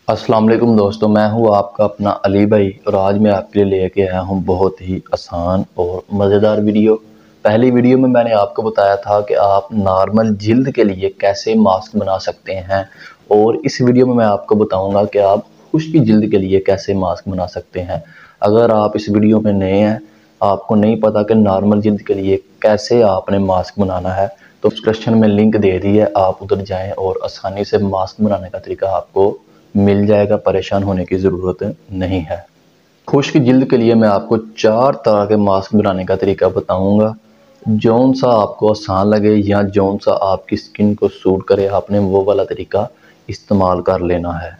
अस्सलाम वालेकुम दोस्तों, मैं हूं आपका अपना अली भाई और आज मैं आपके लिए लेके आया हूं बहुत ही आसान और मज़ेदार वीडियो। पहली वीडियो में मैंने आपको बताया था कि आप नॉर्मल जिल्द के लिए कैसे मास्क बना सकते हैं और इस वीडियो में मैं आपको बताऊंगा कि आप खुश्क जिल्द के लिए कैसे मास्क बना सकते हैं। अगर आप इस वीडियो में नए हैं, आपको नहीं पता कि नॉर्मल जिल्द के लिए कैसे आपने मास्क बनाना है, तो डिस्क्रिप्शन में लिंक दे दी है, आप उधर जाएँ और आसानी से मास्क बनाने का तरीका आपको मिल जाएगा। परेशान होने की ज़रूरत नहीं है। खुश्क जिल्द के लिए मैं आपको 4 तरह के मास्क बनाने का तरीका बताऊंगा। जौन सा आपको आसान लगे या जौन सा आपकी स्किन को सूट करे, आपने वो वाला तरीका इस्तेमाल कर लेना है।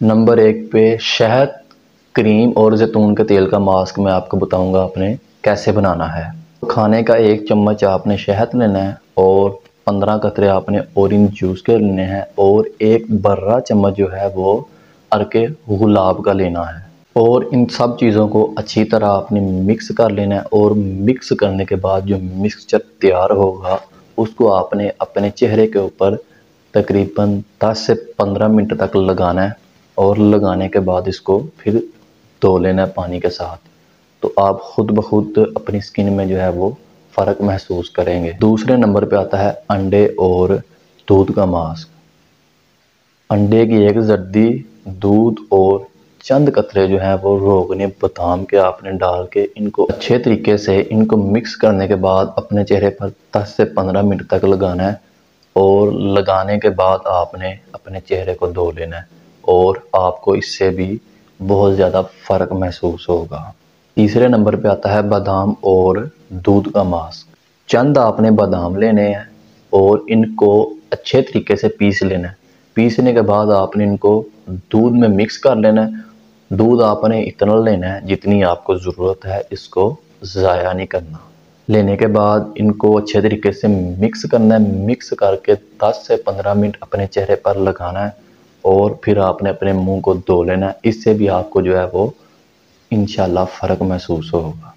नंबर 1 पे शहद, क्रीम और जैतून के तेल का मास्क मैं आपको बताऊंगा आपने कैसे बनाना है। खाने का 1 चम्मच आपने शहद लेना है और 15 कतरे आपने ऑरेंज जूस के लेने हैं और 1 बड़ा चम्मच जो है वो अर्के गुलाब का लेना है और इन सब चीज़ों को अच्छी तरह आपने मिक्स कर लेना है। और मिक्स करने के बाद जो मिक्सचर तैयार होगा उसको आपने अपने चेहरे के ऊपर तकरीबन 10 से 15 मिनट तक लगाना है और लगाने के बाद इसको फिर धो लेना है पानी के साथ। तो आप खुद ब खुद अपनी स्किन में जो है वो फ़र्क महसूस करेंगे। दूसरे नंबर पे आता है अंडे और दूध का मास्क। अंडे की एक जर्दी, दूध और चंद कतरे जो हैं वो रोगनी बादाम के आपने डाल के इनको अच्छे तरीके से इनको मिक्स करने के बाद अपने चेहरे पर 10 से 15 मिनट तक लगाना है और लगाने के बाद आपने अपने चेहरे को धो लेना है और आपको इससे भी बहुत ज़्यादा फ़र्क महसूस होगा। तीसरे नंबर पे आता है बादाम और दूध का मास्क। चंद आपने बादाम लेने हैं और इनको अच्छे तरीके से पीस लेना है। पीसने के बाद आपने इनको दूध में मिक्स कर लेना है। दूध आपने इतना लेना है जितनी आपको ज़रूरत है, इसको ज़ाया नहीं करना। लेने के बाद इनको अच्छे तरीके से मिक्स करना है। मिक्स करके 10 से 15 मिनट अपने चेहरे पर लगाना है और फिर आपने अपने मुंह को धो लेना है। इससे भी आपको जो है वो इंशाल्लाह फ़र्क महसूस होगा।